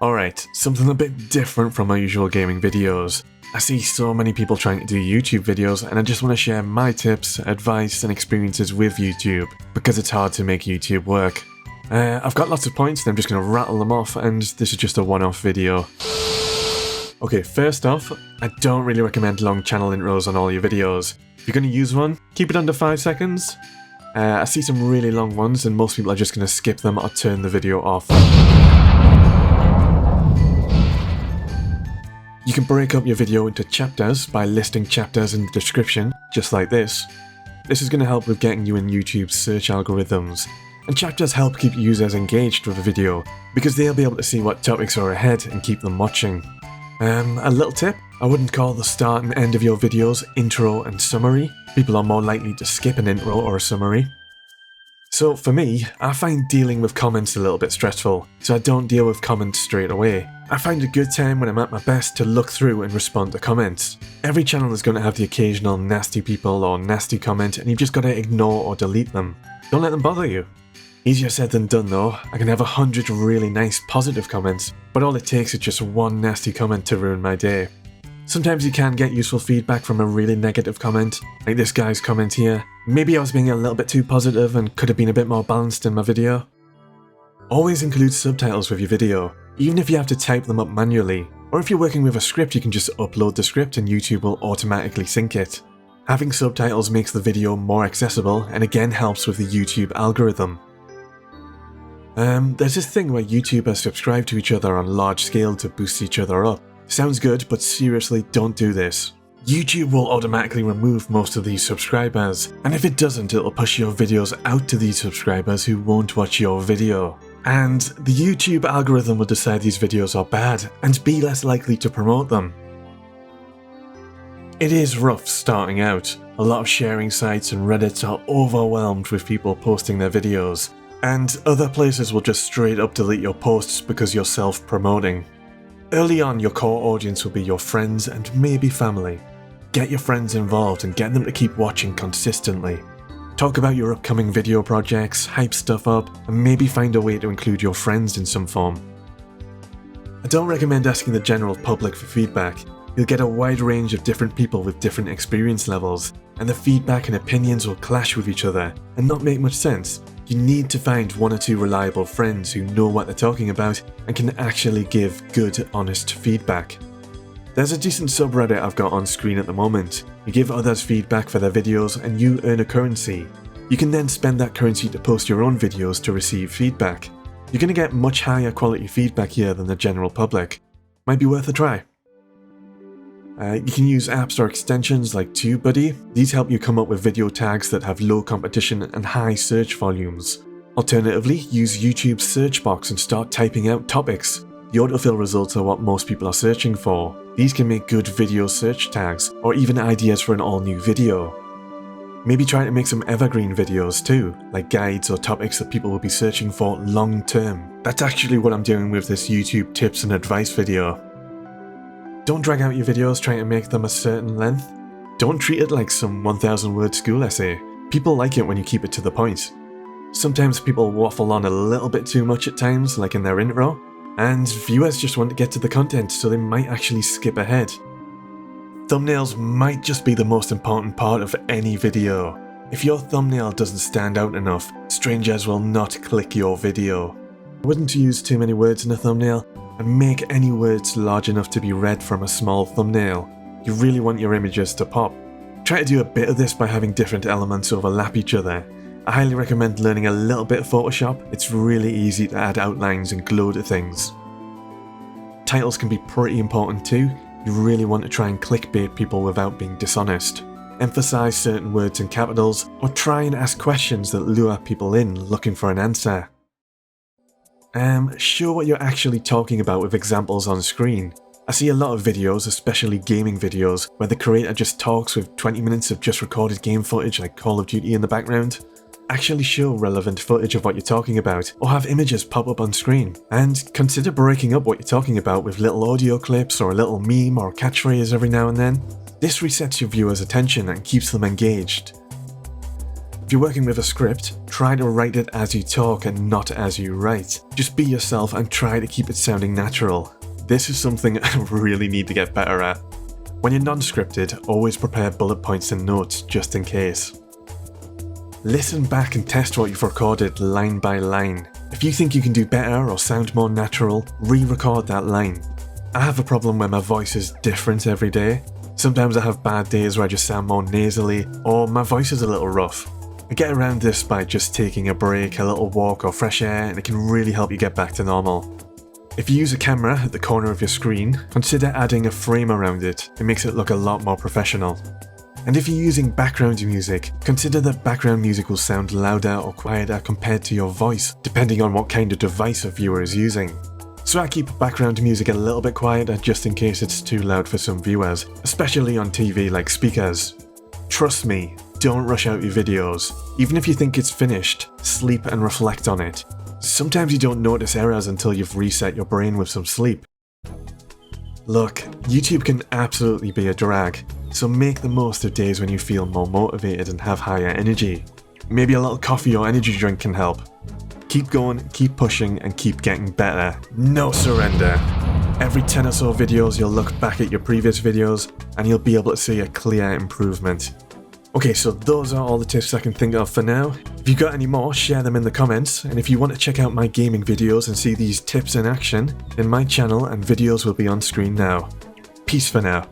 Alright, something a bit different from my usual gaming videos. I see so many people trying to do YouTube videos and I just want to share my tips, advice and experiences with YouTube, because it's hard to make YouTube work. I've got lots of points and I'm just going to rattle them off, and this is just a one-off video. Okay, first off, I don't really recommend long channel intros on all your videos. If you're going to use one, keep it under 5 seconds. I see some really long ones and most people are just going to skip them or turn the video off. You can break up your video into chapters by listing chapters in the description, just like this. This is going to help with getting you in YouTube's search algorithms. And chapters help keep users engaged with the video, because they'll be able to see what topics are ahead and keep them watching. A little tip, I wouldn't call the start and end of your videos intro and summary. People are more likely to skip an intro or a summary. So for me, I find dealing with comments a little bit stressful, so I don't deal with comments straight away. I find a good time when I'm at my best to look through and respond to comments. Every channel is going to have the occasional nasty people or nasty comment, and you've just got to ignore or delete them. Don't let them bother you. Easier said than done though. I can have 100 really nice positive comments, but all it takes is just one nasty comment to ruin my day. Sometimes you can get useful feedback from a really negative comment, like this guy's comment here. Maybe I was being a little bit too positive and could have been a bit more balanced in my video. Always include subtitles with your video, even if you have to type them up manually. Or if you're working with a script, you can just upload the script and YouTube will automatically sync it. Having subtitles makes the video more accessible and again helps with the YouTube algorithm. There's this thing where YouTubers subscribe to each other on large scale to boost each other up. Sounds good, but seriously, don't do this. YouTube will automatically remove most of these subscribers, and if it doesn't, it'll push your videos out to these subscribers who won't watch your video. And the YouTube algorithm will decide these videos are bad, and be less likely to promote them. It is rough starting out. A lot of sharing sites and Reddits are overwhelmed with people posting their videos, and other places will just straight up delete your posts because you're self-promoting. Early on, your core audience will be your friends and maybe family. Get your friends involved and get them to keep watching consistently. Talk about your upcoming video projects, hype stuff up, and maybe find a way to include your friends in some form. I don't recommend asking the general public for feedback. You'll get a wide range of different people with different experience levels, and the feedback and opinions will clash with each other and not make much sense. You need to find 1 or 2 reliable friends who know what they're talking about and can actually give good, honest feedback. There's a decent subreddit I've got on screen at the moment. You give others feedback for their videos and you earn a currency. You can then spend that currency to post your own videos to receive feedback. You're going to get much higher quality feedback here than the general public. Might be worth a try. You can use apps or extensions like TubeBuddy. These help you come up with video tags that have low competition and high search volumes. Alternatively, use YouTube's search box and start typing out topics. The autofill results are what most people are searching for. These can make good video search tags, or even ideas for an all-new video. Maybe try to make some evergreen videos too, like guides or topics that people will be searching for long term. That's actually what I'm doing with this YouTube tips and advice video. Don't drag out your videos trying to make them a certain length. Don't treat it like some 1000 word school essay. People like it when you keep it to the point. Sometimes people waffle on a little bit too much at times, like in their intro, and viewers just want to get to the content, so they might actually skip ahead. Thumbnails might just be the most important part of any video. If your thumbnail doesn't stand out enough, strangers will not click your video. I wouldn't use too many words in a thumbnail, and make any words large enough to be read from a small thumbnail. You really want your images to pop. Try to do a bit of this by having different elements overlap each other. I highly recommend learning a little bit of Photoshop. It's really easy to add outlines and glow to things. Titles can be pretty important too. You really want to try and clickbait people without being dishonest. Emphasize certain words in capitals, or try and ask questions that lure people in looking for an answer. Show what you're actually talking about with examples on screen. I see a lot of videos, especially gaming videos, where the creator just talks with 20 minutes of just recorded game footage like Call of Duty in the background. Actually show relevant footage of what you're talking about, or have images pop up on screen. And consider breaking up what you're talking about with little audio clips or a little meme or catchphrase every now and then. This resets your viewers' attention and keeps them engaged. If you're working with a script, try to write it as you talk and not as you write. Just be yourself and try to keep it sounding natural. This is something I really need to get better at. When you're non-scripted, always prepare bullet points and notes just in case. Listen back and test what you've recorded line by line. If you think you can do better or sound more natural, re-record that line. I have a problem where my voice is different every day. Sometimes I have bad days where I just sound more nasally, or my voice is a little rough. I get around this by just taking a break, a little walk or fresh air, and it can really help you get back to normal. If you use a camera at the corner of your screen, consider adding a frame around it. It makes it look a lot more professional. And if you're using background music, consider that background music will sound louder or quieter compared to your voice, depending on what kind of device a viewer is using. So I keep background music a little bit quieter just in case it's too loud for some viewers, especially on TV like speakers. Trust me, don't rush out your videos. Even if you think it's finished, sleep and reflect on it. Sometimes you don't notice errors until you've reset your brain with some sleep. Look, YouTube can absolutely be a drag, so make the most of days when you feel more motivated and have higher energy. Maybe a little coffee or energy drink can help. Keep going, keep pushing, and keep getting better. No surrender! Every 10 or so videos you'll look back at your previous videos and you'll be able to see a clear improvement. Okay, so those are all the tips I can think of for now. If you've got any more, share them in the comments, and if you want to check out my gaming videos and see these tips in action, then my channel and videos will be on screen now. Peace for now.